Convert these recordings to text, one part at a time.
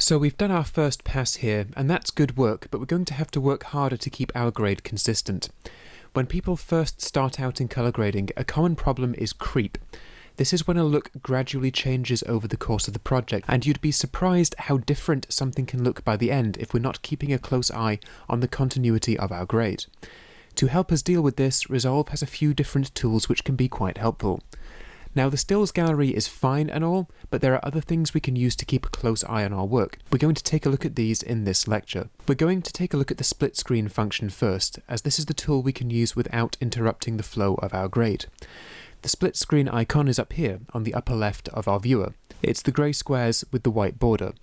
So we've done our first pass here, and that's good work, but we're going to have to work harder to keep our grade consistent. When people first start out in colour grading, a common problem is creep. This is when a look gradually changes over the course of the project, and you'd be surprised how different something can look by the end if we're not keeping a close eye on the continuity of our grade. To help us deal with this, Resolve has a few different tools which can be quite helpful. Now, the stills gallery is fine and all, but there are other things we can use to keep a close eye on our work. We're going to take a look at these in this lecture. We're going to take a look at the split screen function first, as this is the tool we can use without interrupting the flow of our grade. The split screen icon is up here on the upper left of our viewer. It's the grey squares with the white border.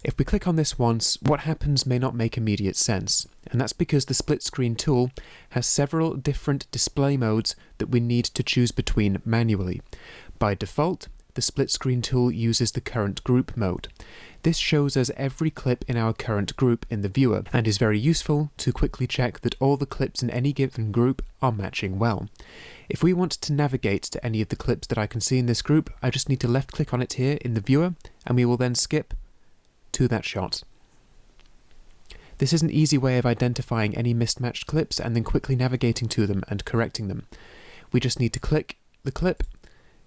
If we click on this once, what happens may not make immediate sense, and that's because the split screen tool has several different display modes that we need to choose between manually. By default, the split screen tool uses the current group mode. This shows us every clip in our current group in the viewer, and is very useful to quickly check that all the clips in any given group are matching well. If we want to navigate to any of the clips that I can see in this group, I just need to left click on it here in the viewer, and we will then skip to that shot. This is an easy way of identifying any mismatched clips and then quickly navigating to them and correcting them. We just need to click the clip,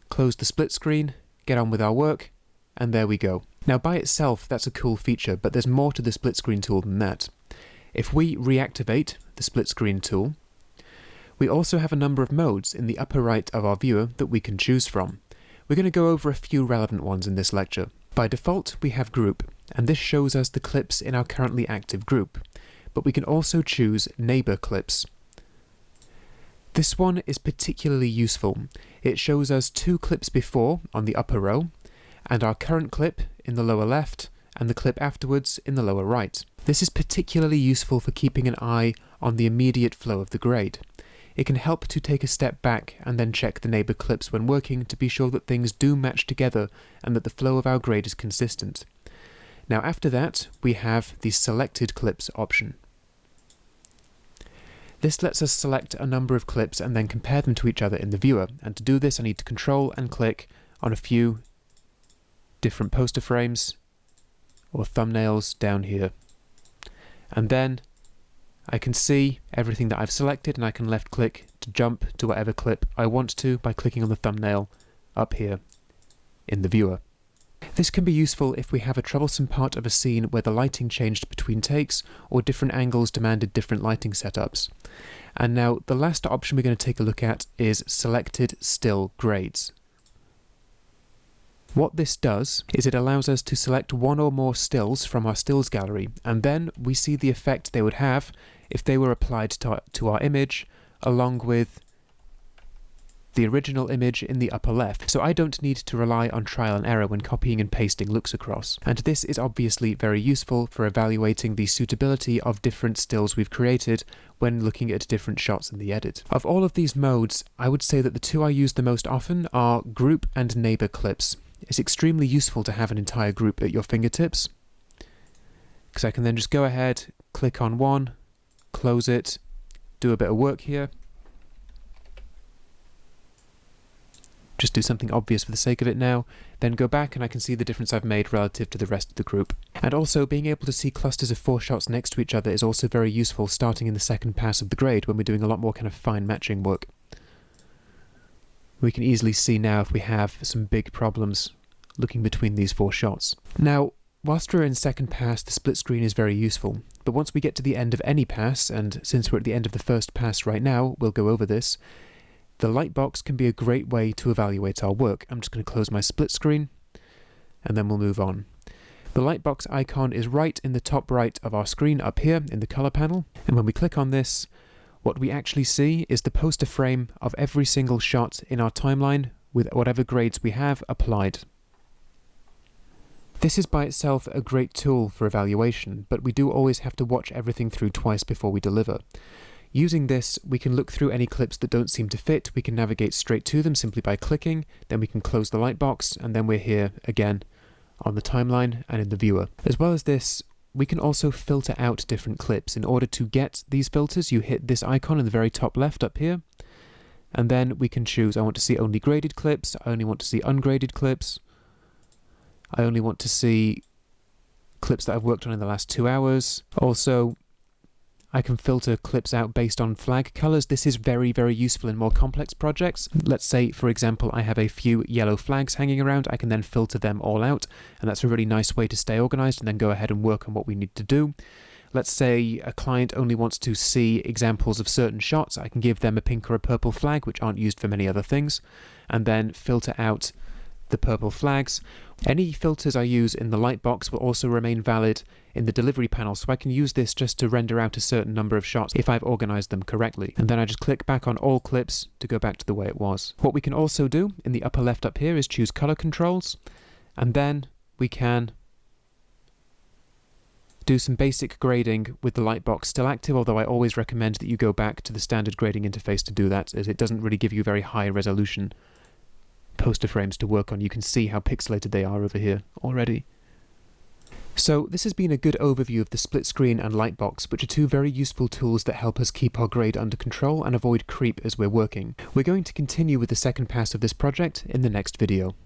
close the split screen, get on with our work, and there we go. Now by itself that's a cool feature, but there's more to the split screen tool than that. If we reactivate the split screen tool, we also have a number of modes in the upper right of our viewer that we can choose from. We're going to go over a few relevant ones in this lecture. By default, we have group, and this shows us the clips in our currently active group, but we can also choose neighbour clips. This one is particularly useful. It shows us two clips before on the upper row, and our current clip in the lower left, and the clip afterwards in the lower right. This is particularly useful for keeping an eye on the immediate flow of the grade. It can help to take a step back and then check the neighbour clips when working to be sure that things do match together and that the flow of our grade is consistent. Now after that, we have the selected clips option. This lets us select a number of clips and then compare them to each other in the viewer, and to do this I need to control and click on a few different poster frames or thumbnails down here. And then I can see everything that I've selected, and I can left click to jump to whatever clip I want to by clicking on the thumbnail up here in the viewer. This can be useful if we have a troublesome part of a scene where the lighting changed between takes or different angles demanded different lighting setups. And now the last option we're going to take a look at is selected still grades. What this does is it allows us to select one or more stills from our stills gallery, and then we see the effect they would have if they were applied to our image along with the original image in the upper left. So I don't need to rely on trial and error when copying and pasting looks across. And this is obviously very useful for evaluating the suitability of different stills we've created when looking at different shots in the edit. Of all of these modes, I would say that the two I use the most often are group and neighbour clips. It's extremely useful to have an entire group at your fingertips, because I can then just go ahead, click on one, close it, do a bit of work here, just do something obvious for the sake of it now, then go back and I can see the difference I've made relative to the rest of the group. And also being able to see clusters of 4 shots next to each other is also very useful starting in the second pass of the grade when we're doing a lot more kind of fine matching work. We can easily see now if we have some big problems looking between these 4 shots. Now, whilst we're in second pass, the split screen is very useful, but once we get to the end of any pass, and since we're at the end of the first pass right now, we'll go over this, the light box can be a great way to evaluate our work. I'm just going to close my split screen, and then we'll move on. The light box icon is right in the top right of our screen up here in the colour panel, and when we click on this, what we actually see is the poster frame of every single shot in our timeline with whatever grades we have applied. This is by itself a great tool for evaluation, but we do always have to watch everything through twice before we deliver. Using this, we can look through any clips that don't seem to fit, we can navigate straight to them simply by clicking, then we can close the light box, and then we're here again on the timeline and in the viewer. As well as this, we can also filter out different clips. In order to get these filters, you hit this icon in the very top left up here, and then we can choose, I want to see only graded clips, I only want to see ungraded clips, I only want to see clips that I've worked on in the last 2 hours. Also, I can filter clips out based on flag colors. This is very, very useful in more complex projects. Let's say, for example, I have a few yellow flags hanging around. I can then filter them all out, and that's a really nice way to stay organized and then go ahead and work on what we need to do. Let's say a client only wants to see examples of certain shots. I can give them a pink or a purple flag, which aren't used for many other things, and then filter out the purple flags. Any filters I use in the lightbox will also remain valid in the delivery panel, so I can use this just to render out a certain number of shots if I've organized them correctly. And then I just click back on all clips to go back to the way it was. What we can also do in the upper left up here is choose color controls, and then we can do some basic grading with the lightbox still active, although I always recommend that you go back to the standard grading interface to do that, as it doesn't really give you very high resolution poster frames to work on. You can see how pixelated they are over here already. So this has been a good overview of the split screen and lightbox, which are two very useful tools that help us keep our grade under control and avoid creep as we're working. We're going to continue with the second pass of this project in the next video.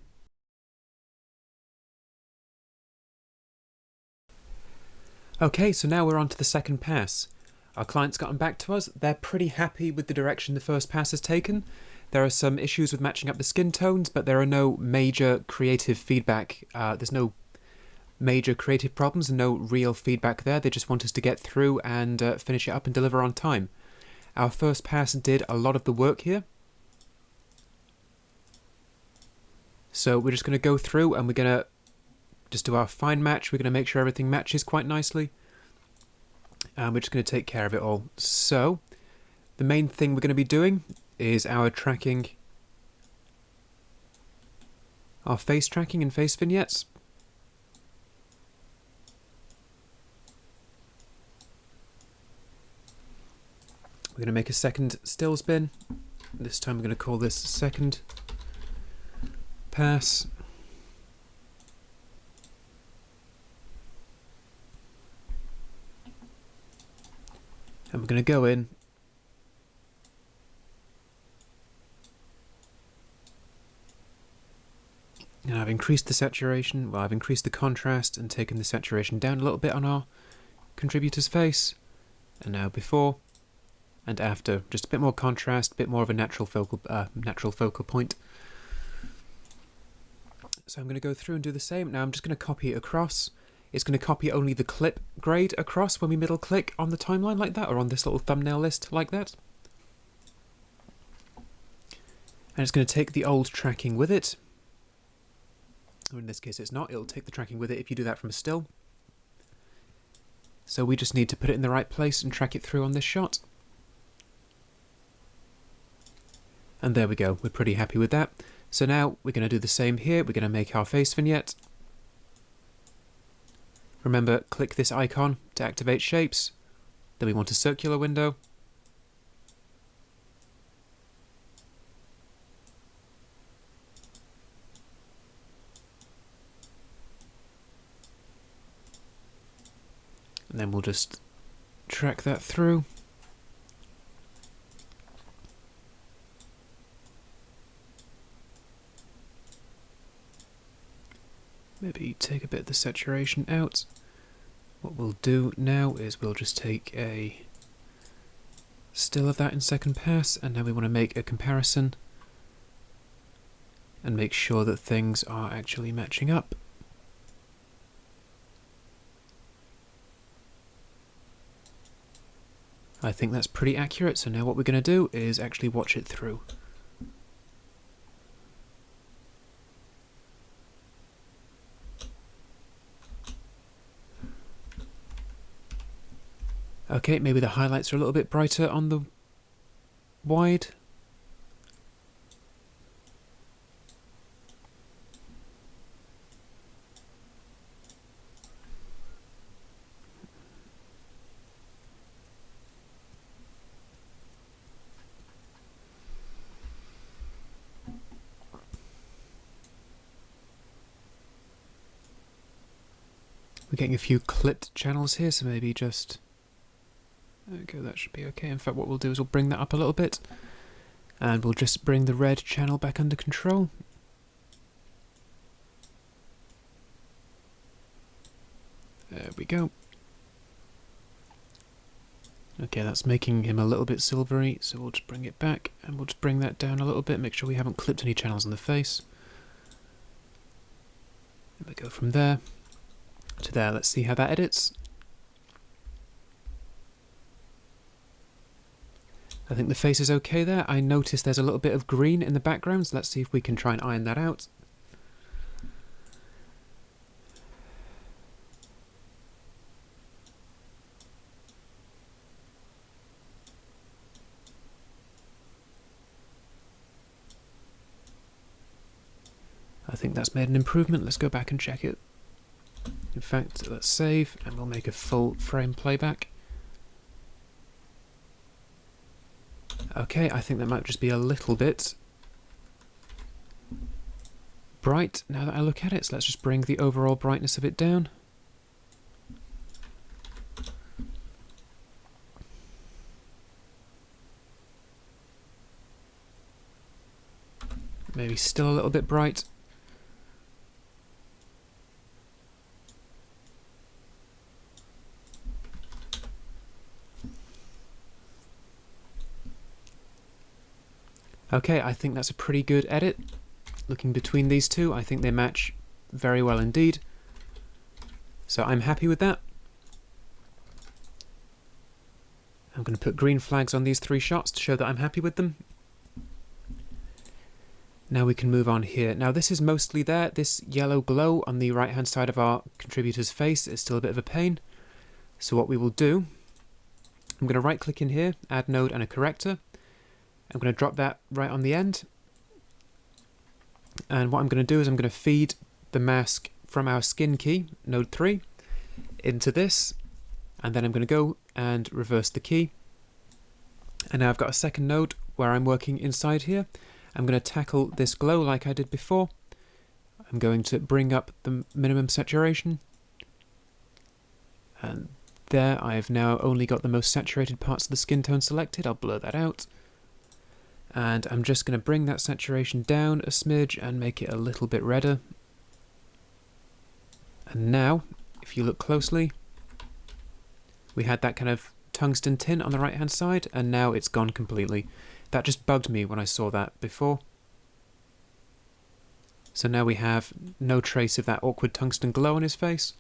Okay, so now we're on to the second pass. Our client's gotten back to us. They're pretty happy with the direction the first pass has taken. There are some issues with matching up the skin tones, but there are no major creative feedback. There's no major creative problems and no real feedback there. They just want us to get through and finish it up and deliver on time. Our first pass did a lot of the work here. So we're just going to go through and we're going to just do our fine match. We're going to make sure everything matches quite nicely. And we're just going to take care of it all. So the main thing we're going to be doing is our tracking, our face tracking and face vignettes. We're going to make a second stills bin. This time we're going to call this second pass. And we're going to go in and I've increased the saturation, well, I've increased the contrast and taken the saturation down a little bit on our contributor's face. And now before and after, just a bit more contrast, a bit more of a natural focal point. So I'm going to go through and do the same. Now I'm just going to copy it across. It's going to copy only the clip grade across when we middle click on the timeline like that, or on this little thumbnail list like that. And it's going to take the old tracking with it. Or in this case it's not, it'll take the tracking with it if you do that from a still. So we just need to put it in the right place and track it through on this shot. And there we go, we're pretty happy with that. So now we're going to do the same here. We're going to make our face vignette. Remember, click this icon to activate shapes. Then we want a circular window. And then we'll just track that through. Maybe take a bit of the saturation out. What we'll do now is we'll just take a still of that in second pass, and now we want to make a comparison and make sure that things are actually matching up. I think that's pretty accurate, so now what we're going to do is actually watch it through. Okay, maybe the highlights are a little bit brighter on the wide. We're getting a few clipped channels here, so maybe just... Okay, that should be okay. In fact, what we'll do is we'll bring that up a little bit, and we'll just bring the red channel back under control. There we go. Okay, that's making him a little bit silvery, so we'll just bring it back, and we'll just bring that down a little bit, make sure we haven't clipped any channels on the face. And we go from there to there. Let's see how that edits. I think the face is okay there. I noticed there's a little bit of green in the background, so let's see if we can try and iron that out. I think that's made an improvement. Let's go back and check it. In fact, let's save, and we'll make a full frame playback. Okay, I think that might just be a little bit bright now that I look at it, so let's just bring the overall brightness of it down. Maybe still a little bit bright. Okay, I think that's a pretty good edit. Looking between these two, I think they match very well indeed. So I'm happy with that. I'm going to put green flags on these 3 shots to show that I'm happy with them. Now we can move on here. Now this is mostly there. This yellow glow on the right hand side of our contributor's face is still a bit of a pain. So what we will do, I'm going to right click in here, add node and a corrector. I'm going to drop that right on the end. And what I'm going to do is I'm going to feed the mask from our skin key, node 3, into this. And then I'm going to go and reverse the key. And now I've got a second node where I'm working inside here. I'm going to tackle this glow like I did before. I'm going to bring up the minimum saturation. And there I've now only got the most saturated parts of the skin tone selected. I'll blur that out. And I'm just going to bring that saturation down a smidge and make it a little bit redder. And now, if you look closely, we had that kind of tungsten tint on the right hand side, and now it's gone completely. That just bugged me when I saw that before. So now we have no trace of that awkward tungsten glow on his face.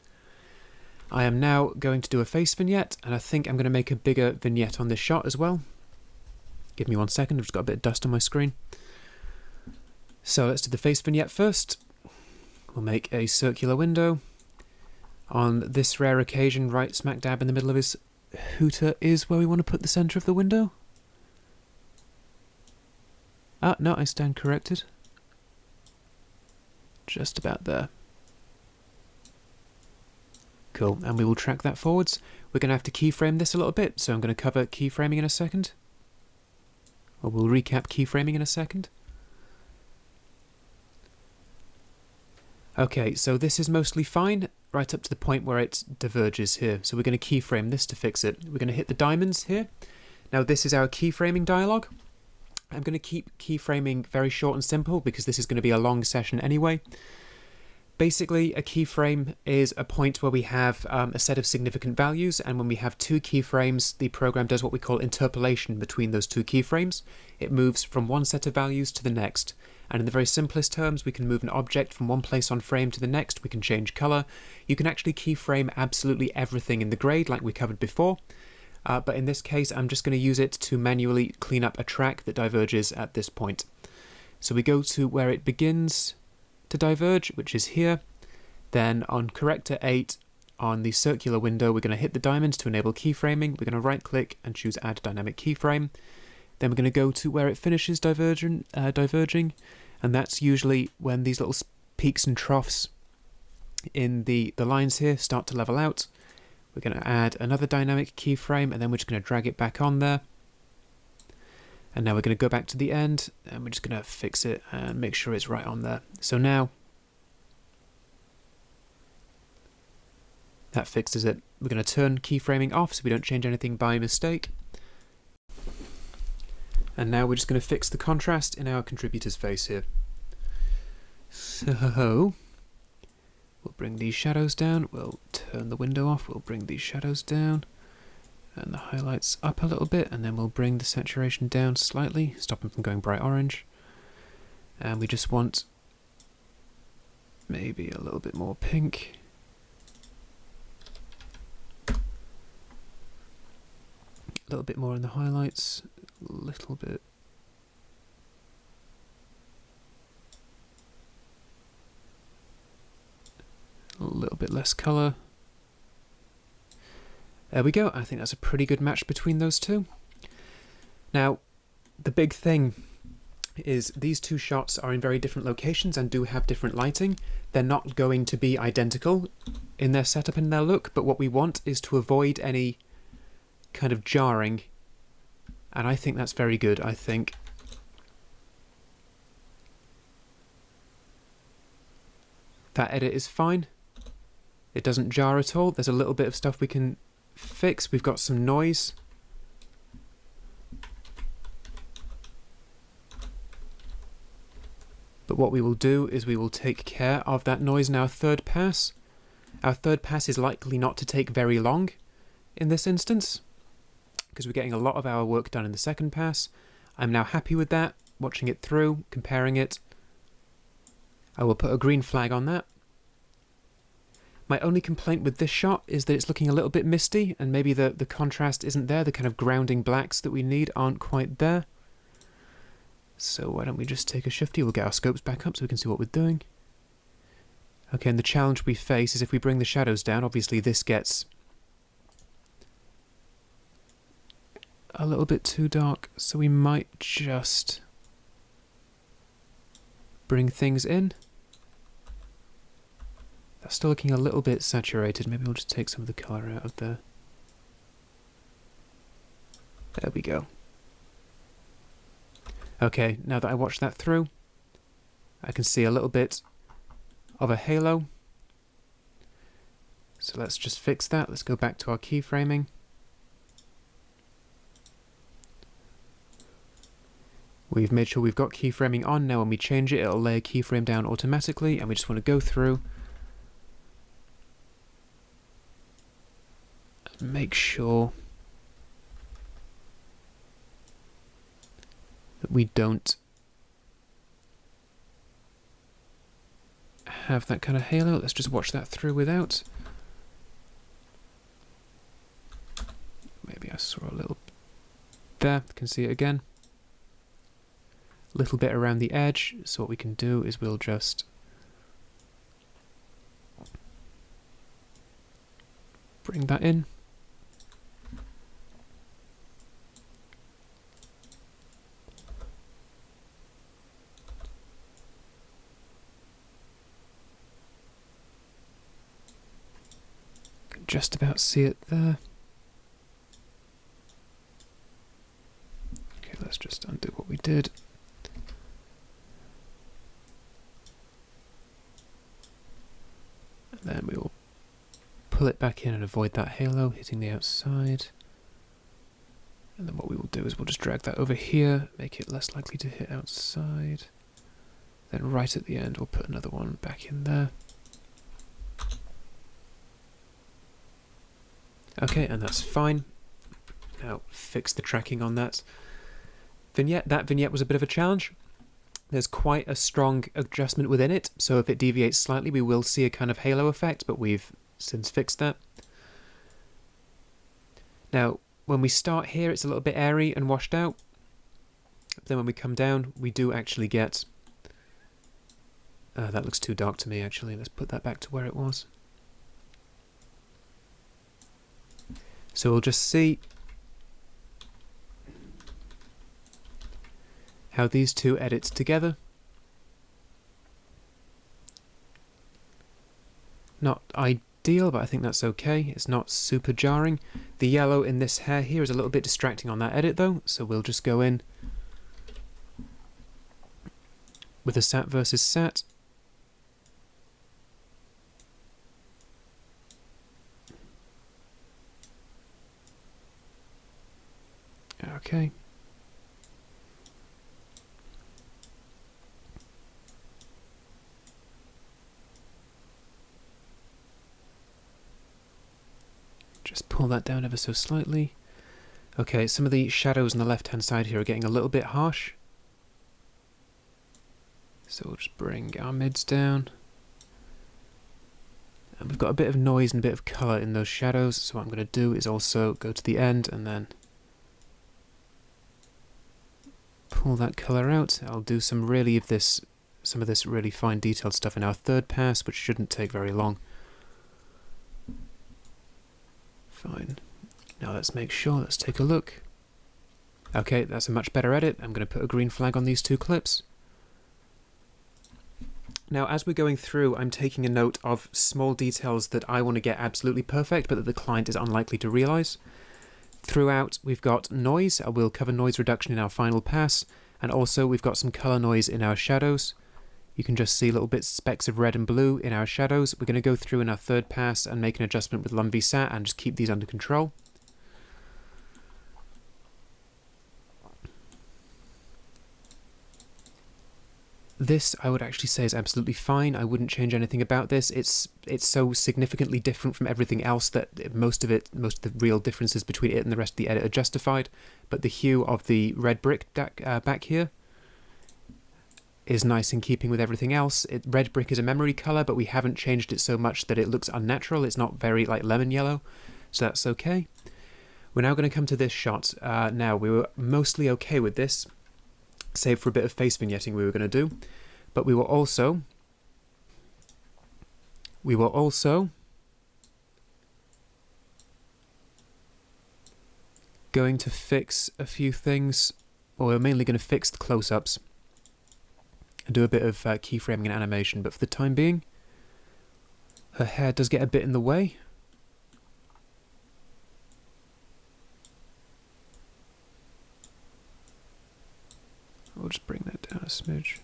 I am now going to do a face vignette, and I think I'm going to make a bigger vignette on this shot as well. Give me 1 second, I've just got a bit of dust on my screen. So let's do the face vignette first. We'll make a circular window. On this rare occasion, right smack dab in the middle of his hooter is where we want to put the centre of the window. Ah, no, I stand corrected. Just about there. Cool, and we will track that forwards. We're going to have to keyframe this a little bit, so I'm going to cover keyframing in a second. Or we'll recap keyframing in a second. Okay, so this is mostly fine, right up to the point where it diverges here. So we're going to keyframe this to fix it. We're going to hit the diamonds here. Now this is our keyframing dialog. I'm going to keep keyframing very short and simple because this is going to be a long session anyway. Basically, a keyframe is a point where we have a set of significant values, and when we have 2 keyframes, the program does what we call interpolation between those 2 keyframes. It moves from one set of values to the next. And in the very simplest terms, we can move an object from one place on frame to the next. We can change color. You can actually keyframe absolutely everything in the grade like we covered before. But in this case, I'm just going to use it to manually clean up a track that diverges at this point. So we go to where it begins to diverge, which is here. Then on corrector 8, on the circular window, we're going to hit the diamond to enable keyframing. We're going to right click and choose add dynamic keyframe. Then we're going to go to where it finishes diverging, and that's usually when these little peaks and troughs in the lines here start to level out. We're going to add another dynamic keyframe, and then we're just going to drag it back on there. And now we're going to go back to the end, and we're just going to fix it and make sure it's right on there. So now that fixes it. We're going to turn keyframing off so we don't change anything by mistake. And now we're just going to fix the contrast in our contributor's face here. So we'll bring these shadows down. We'll turn the window off. We'll bring these shadows down. And the highlights up a little bit. And then we'll bring the saturation down slightly. Stop them from going bright orange. And we just want maybe a little bit more pink. A little bit more in the highlights. A little bit. A little bit less colour. There we go. I think that's a pretty good match between those two. Now, the big thing is these two shots are in very different locations and do have different lighting. They're not going to be identical in their setup and their look, but what we want is to avoid any kind of jarring, and I think that's very good. I think that edit is fine. It doesn't jar at all. There's a little bit of stuff we can fix. We've got some noise. But what we will do is we will take care of that noise in our third pass. Our third pass is likely not to take very long in this instance, because we're getting a lot of our work done in the second pass. I'm now happy with that, watching it through, comparing it. I will put a green flag on that. My only complaint with this shot is that it's looking a little bit misty, and maybe the contrast isn't there. The kind of grounding blacks that we need aren't quite there. So why don't we just take a shifty? We'll get our scopes back up so we can see what we're doing. Okay, and the challenge we face is if we bring the shadows down, obviously this gets a little bit too dark, so we might just bring things in. That's still looking a little bit saturated. Maybe we'll just take some of the colour out of there. There we go. Okay, now that I watched that through, I can see a little bit of a halo. So let's just fix that. Let's go back to our keyframing. We've made sure we've got keyframing on. Now when we change it, it'll lay a keyframe down automatically, and we just want to go through and make sure that we don't have that kind of halo. Let's just watch that through without. Maybe I saw a little there, can see it again. A little bit around the edge, so what we can do is we'll just bring that in. Just about see it there. Okay, let's just undo what we did. And then we will pull it back in and avoid that halo hitting the outside. And then what we will do is we'll just drag that over here, make it less likely to hit outside. Then right at the end we'll put another one back in there. Okay, and that's fine. Now fix the tracking on that vignette. That vignette was a bit of a challenge. There's quite a strong adjustment within it, so if it deviates slightly we will see a kind of halo effect, but we've since fixed that. Now, when we start here it's a little bit airy and washed out. But then when we come down we do actually get... that looks too dark to me actually. Let's put that back to where it was. So we'll just see how these two edit together. Not ideal, but I think that's okay. It's not super jarring. The yellow in this hair here is a little bit distracting on that edit though, so we'll just go in with a sat versus sat. Okay. Just pull that down ever so slightly. Okay, some of the shadows on the left-hand side here are getting a little bit harsh. So we'll just bring our mids down. And we've got a bit of noise and a bit of colour in those shadows, so what I'm going to do is also go to the end and then pull that colour out. I'll do some of this really fine detailed stuff in our third pass, which shouldn't take very long. Fine. Now let's make sure, let's take a look. Okay, that's a much better edit. I'm going to put a green flag on these two clips. Now, as we're going through, I'm taking a note of small details that I want to get absolutely perfect, but that the client is unlikely to realise. Throughout, we've got noise. I will cover noise reduction in our final pass, and also we've got some colour noise in our shadows. You can just see little bits, specks of red and blue in our shadows. We're going to go through in our third pass and make an adjustment with LumVSAT and just keep these under control. This, I would actually say, is absolutely fine. I wouldn't change anything about this. It's so significantly different from everything else that most of the real differences between it and the rest of the edit are justified. But the hue of the red brick back here is nice in keeping with everything else. Red brick is a memory color, but we haven't changed it so much that it looks unnatural. It's not very like lemon yellow, so that's okay. We're now going to come to this shot. Now, we were mostly okay with this, save for a bit of face vignetting we were going to do, but we were also going to fix a few things, or we're mainly going to fix the close-ups and do a bit of keyframing and animation, but for the time being, her hair does get a bit in the way. We'll just bring that down a smidge.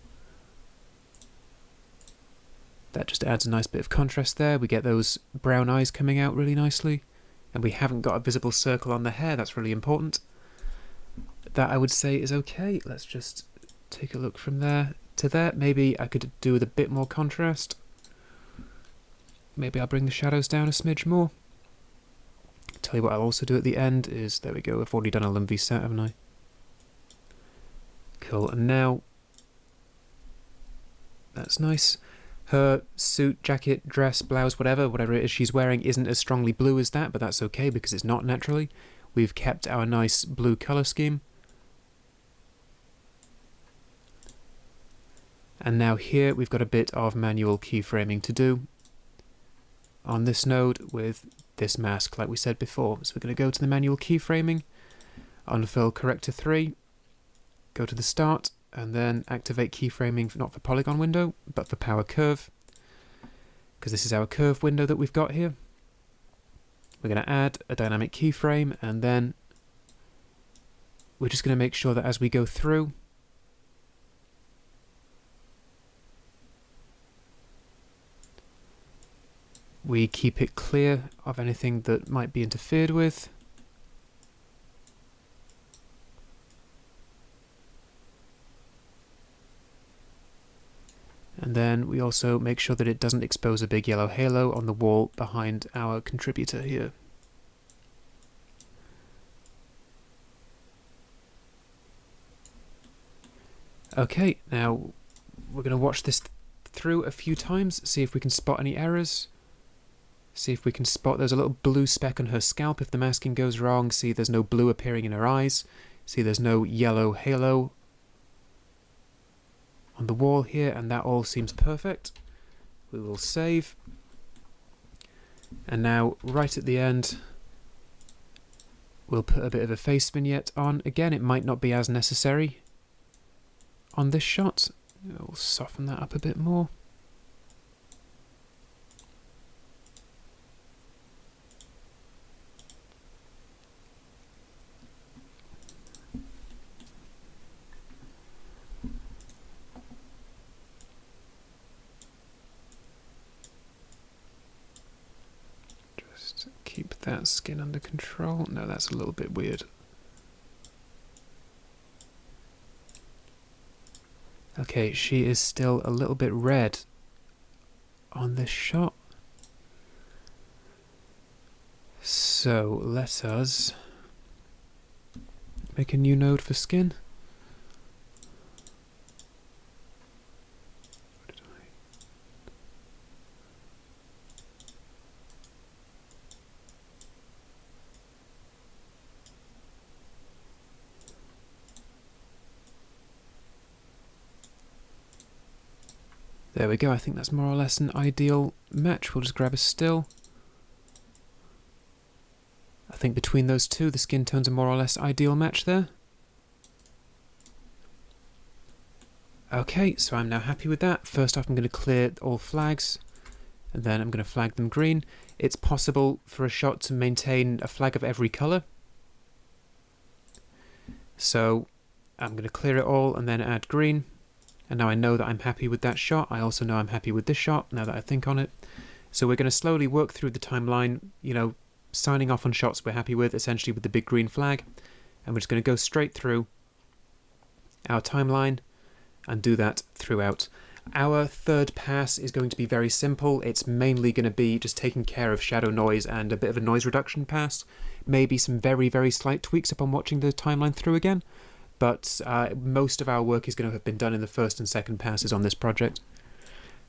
That just adds a nice bit of contrast there. We get those brown eyes coming out really nicely. And we haven't got a visible circle on the hair. That's really important. That, I would say, is okay. Let's just take a look from there to there. Maybe I could do with a bit more contrast. Maybe I'll bring the shadows down a smidge more. Tell you what I'll also do at the end is, there we go, I've already done a LumVSAT, haven't I? Cool, and now, that's nice. Her suit, jacket, dress, blouse, whatever it is she's wearing isn't as strongly blue as that, but that's okay because it's not naturally. We've kept our nice blue colour scheme. And now here we've got a bit of manual keyframing to do on this node with this mask, like we said before. So we're going to go to the manual keyframing, unfurl corrector 3, go to the start, and then activate keyframing, not for polygon window, but for power curve, because this is our curve window that we've got here. We're going to add a dynamic keyframe, and then we're just going to make sure that as we go through, we keep it clear of anything that might be interfered with. And then we also make sure that it doesn't expose a big yellow halo on the wall behind our contributor here. Okay, now we're going to watch this through a few times, see if we can spot any errors. See if we can spot there's a little blue speck on her scalp if the masking goes wrong. See there's no blue appearing in her eyes. See there's no yellow halo on the wall here, and that all seems perfect. We will save. And now, right at the end, we'll put a bit of a face vignette on. Again, it might not be as necessary on this shot. We'll soften that up a bit more. Keep that skin under control. No, that's a little bit weird. Okay, she is still a little bit red on this shot. So So let us make a new node for skin. There we go, I think that's more or less an ideal match. We'll just grab a still. I think between those two, the skin tones are more or less ideal match there. Okay, so I'm now happy with that. First off, I'm going to clear all flags, and then I'm going to flag them green. It's possible for a shot to maintain a flag of every colour. So I'm going to clear it all and then add green. And now I know that I'm happy with that shot. I also know I'm happy with this shot, now that I think on it. So we're going to slowly work through the timeline, you know, signing off on shots we're happy with, essentially with the big green flag. And we're just going to go straight through our timeline and do that throughout. Our third pass is going to be very simple. It's mainly going to be just taking care of shadow noise and a bit of a noise reduction pass. Maybe some very, very slight tweaks upon watching the timeline through again. But most of our work is going to have been done in the first and second passes on this project.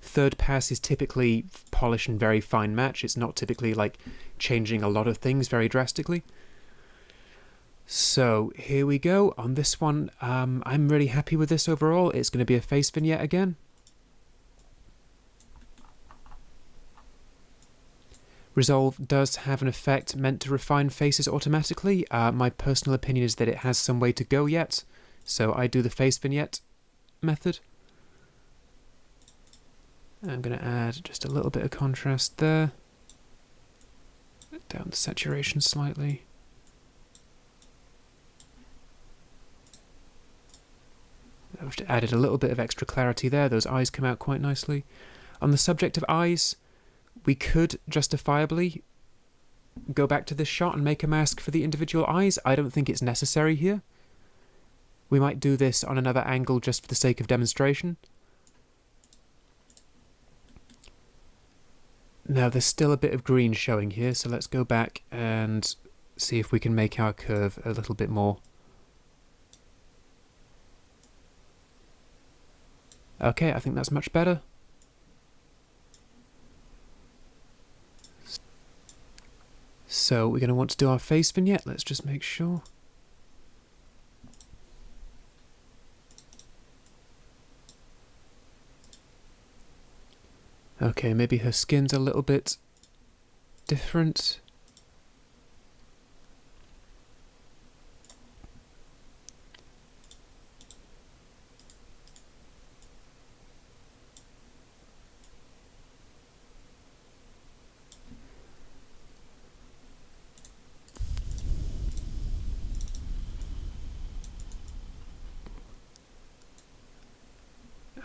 Third pass is typically polish and very fine match. It's not typically like changing a lot of things very drastically. So here we go. On this one, I'm really happy with this overall. It's going to be a face vignette again. Resolve does have an effect meant to refine faces automatically. My personal opinion is that it has some way to go yet, so I do the face vignette method. I'm going to add just a little bit of contrast there. Down the saturation slightly. I've added a little bit of extra clarity there. Those eyes come out quite nicely. On the subject of eyes, we could justifiably go back to this shot and make a mask for the individual eyes. I don't think it's necessary here. We might do this on another angle just for the sake of demonstration. Now there's still a bit of green showing here, so let's go back and see if we can make our curve a little bit more. Okay, I think that's much better. So we're going to want to do our face vignette. Let's just make sure. Okay, maybe her skin's a little bit different.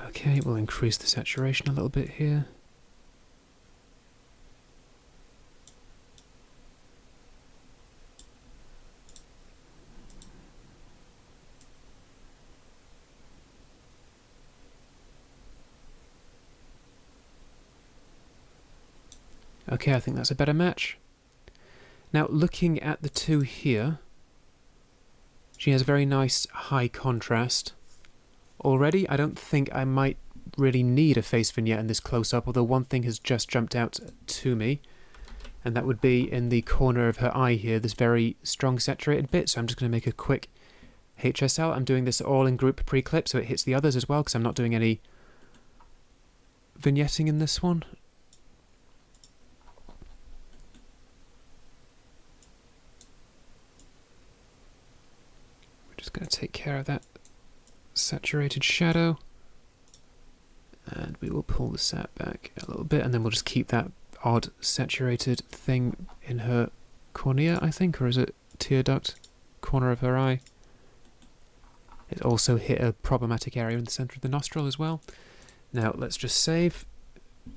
Okay, we'll increase the saturation a little bit here. Okay, I think that's a better match. Now, looking at the two here, she has a very nice high contrast. Already, I don't think I might really need a face vignette in this close-up, although one thing has just jumped out to me, and that would be in the corner of her eye here, this very strong saturated bit, so I'm just going to make a quick HSL. I'm doing this all in group pre-clip, so it hits the others as well, because I'm not doing any vignetting in this one. We're just going to take care of that saturated shadow, and we will pull the sat back a little bit, and then we'll just keep that odd saturated thing in her cornea, I think, or is it tear duct, corner of her eye. It also hit a problematic area in the center of the nostril as well. Now let's just save.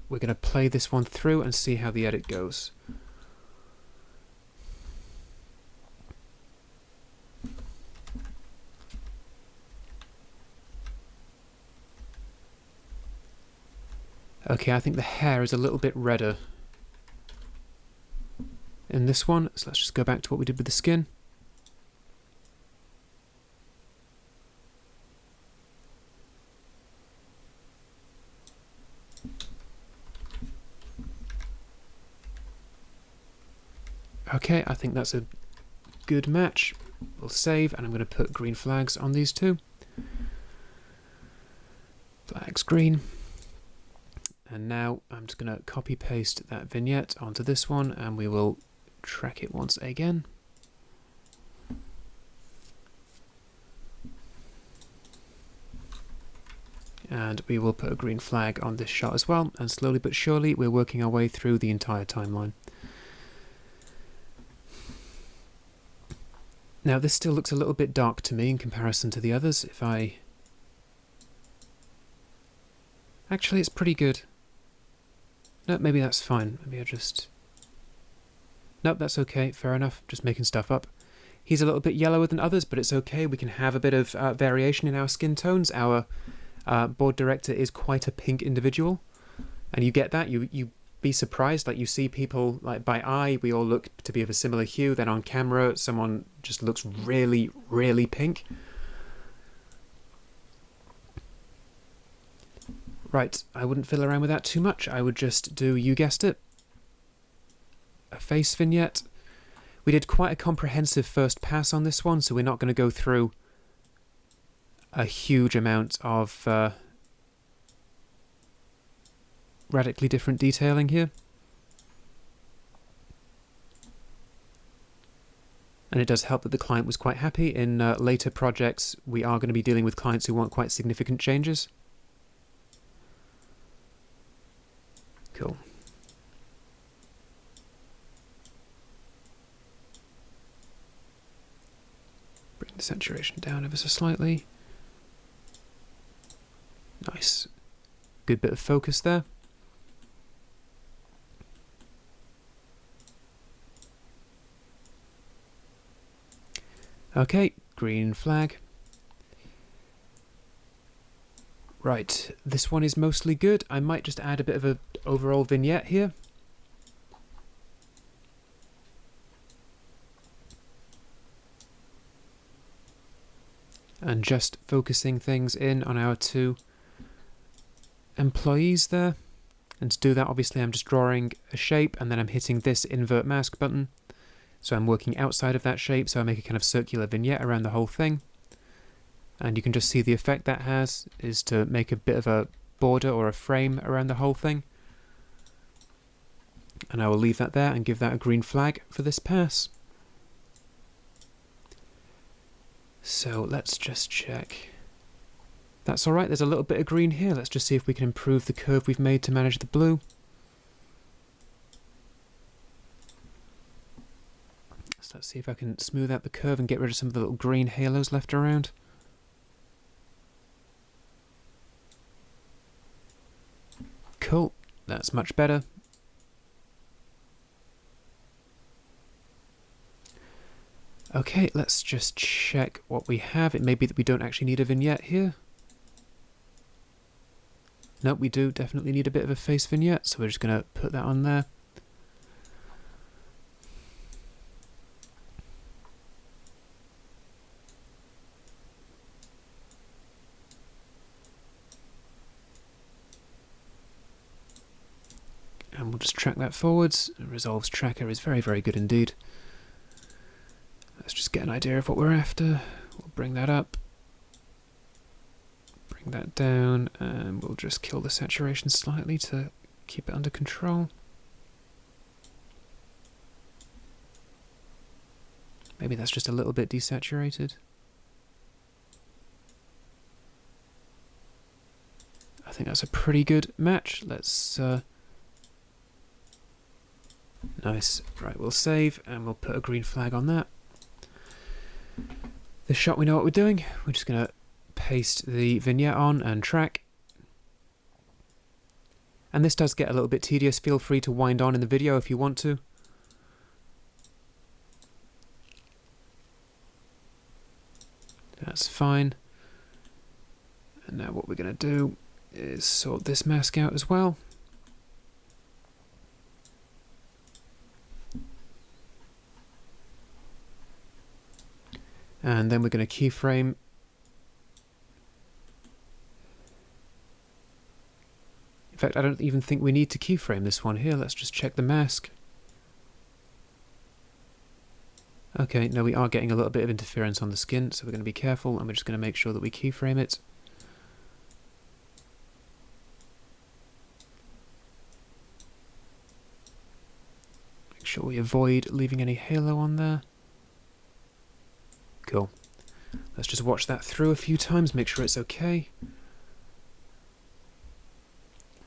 We're going to play this one through and see how the edit goes. Okay, I think the hair is a little bit redder in this one. So let's just go back to what we did with the skin. Okay, I think that's a good match. We'll save, and I'm going to put green flags on these two. Flags green. And now I'm just going to copy paste that vignette onto this one, and we will track it once again. And we will put a green flag on this shot as well, and slowly but surely we're working our way through the entire timeline. Now this still looks a little bit dark to me in comparison to the others. If I... Actually, it's pretty good. No, maybe that's fine. Maybe I just... Nope, that's okay. Fair enough. Just making stuff up. He's a little bit yellower than others, but it's okay. We can have a bit of variation in our skin tones. Our board director is quite a pink individual. And you get that. You be surprised, like you see people, like by eye, we all look to be of a similar hue. Then on camera, someone just looks really, really pink. Right, I wouldn't fiddle around with that too much. I would just do, you guessed it, a face vignette. We did quite a comprehensive first pass on this one, so we're not going to go through a huge amount of radically different detailing here. And it does help that the client was quite happy. In later projects, we are going to be dealing with clients who want quite significant changes. Cool. Bring the saturation down ever so slightly. Nice. Good bit of focus there. Okay, green flag. Right, this one is mostly good. I might just add a bit of an overall vignette here. And just focusing things in on our two employees there. And to do that, obviously, I'm just drawing a shape and then I'm hitting this invert mask button. So I'm working outside of that shape, so I make a kind of circular vignette around the whole thing. And you can just see the effect that has is to make a bit of a border or a frame around the whole thing. And I will leave that there and give that a green flag for this pass. So let's just check. That's alright, there's a little bit of green here. Let's just see if we can improve the curve we've made to manage the blue. So let's see if I can smooth out the curve and get rid of some of the little green halos left around. Cool, that's much better. Okay, let's just check what we have. It may be that we don't actually need a vignette here. Nope, we do definitely need a bit of a face vignette, so we're just going to put that on there. And we'll just track that forwards. Resolves tracker is very, very good indeed. Let's just get an idea of what we're after. We'll bring that up. Bring that down, and we'll just kill the saturation slightly to keep it under control. Maybe that's just a little bit desaturated. I think that's a pretty good match. Let's... Nice. Right, we'll save, and we'll put a green flag on that. This shot, we know what we're doing. We're just going to paste the vignette on and track. And this does get a little bit tedious. Feel free to wind on in the video if you want to. That's fine. And now what we're going to do is sort this mask out as well. And then we're going to keyframe. In fact, I don't even think we need to keyframe this one here. Let's just check the mask. Okay, no, we are getting a little bit of interference on the skin, so we're going to be careful, and we're just going to make sure that we keyframe it. Make sure we avoid leaving any halo on there. Cool. Let's just watch that through a few times, make sure it's okay.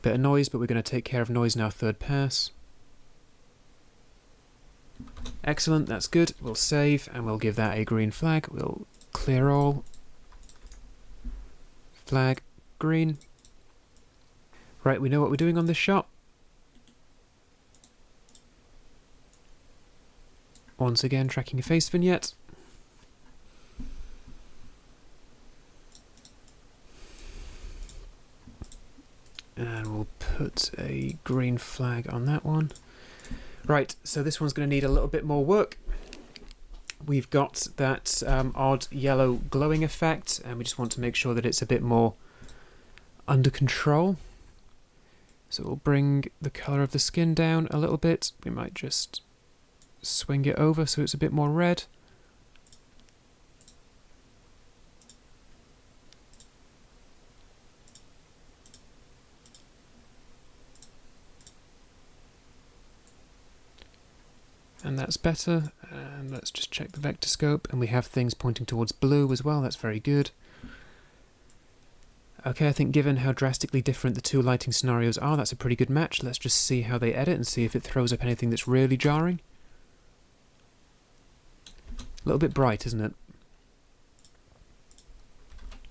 Bit of noise, but we're going to take care of noise in our third pass. Excellent, that's good. We'll save, and we'll give that a green flag. We'll clear all. Flag, green. Right, we know what we're doing on this shot. Once again, tracking a face vignette. And we'll put a green flag on that one. Right, so this one's going to need a little bit more work. We've got that odd yellow glowing effect, and we just want to make sure that it's a bit more under control. So we'll bring the colour of the skin down a little bit. We might just swing it over so it's a bit more red. And that's better. And let's just check the vector scope, and we have things pointing towards blue as well. That's very good. Okay, I think given how drastically different the two lighting scenarios are, that's a pretty good match. Let's just see how they edit and see if it throws up anything that's really jarring. A little bit bright, isn't it?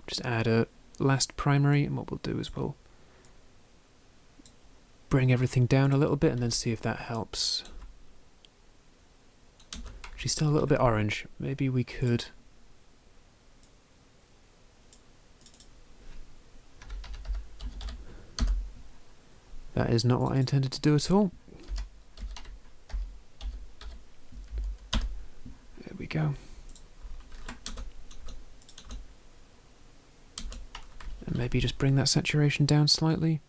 Just add a last primary, and what we'll do is we'll bring everything down a little bit and then see if that helps. She's still a little bit orange. Maybe we could... That is not what I intended to do at all. There we go. And maybe just bring that saturation down slightly.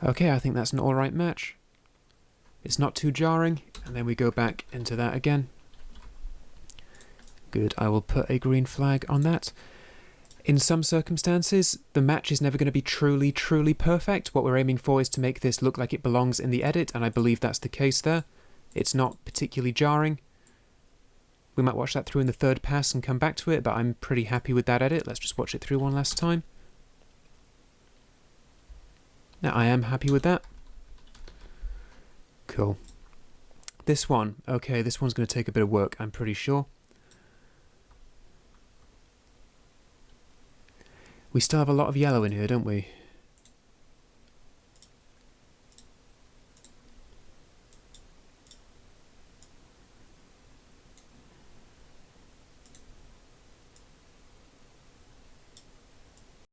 Okay, I think that's an alright match. It's not too jarring, and then we go back into that again. Good, I will put a green flag on that. In some circumstances, the match is never going to be truly, truly perfect. What we're aiming for is to make this look like it belongs in the edit, and I believe that's the case there. It's not particularly jarring. We might watch that through in the third pass and come back to it, but I'm pretty happy with that edit. Let's just watch it through one last time. Now, I am happy with that. Cool. This one, okay, this one's going to take a bit of work, I'm pretty sure. We still have a lot of yellow in here, don't we?